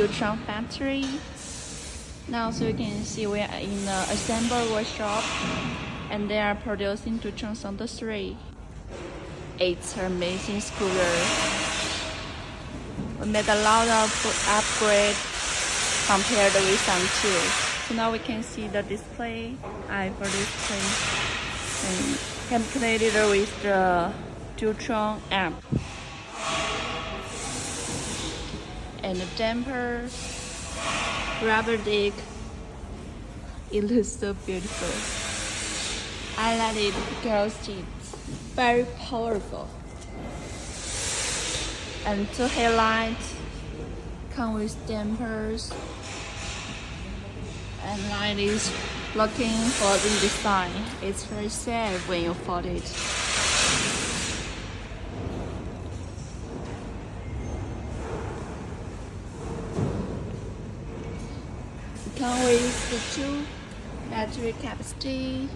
Dualtron factory. Now, so you can see we are in the assembly workshop, and they are producing Dualtron Thunder 3. It's an amazing scooter. We made a lot of upgrades compared with some too. So now we can see the display. For display, and calculated with the Dualtron app. And the damper, rubber disc. It looks so beautiful. I like it because it's very powerful. And two headlights come with dampers. And light is looking folding design. It's very safe when you fold it. Come with the 2 battery capacity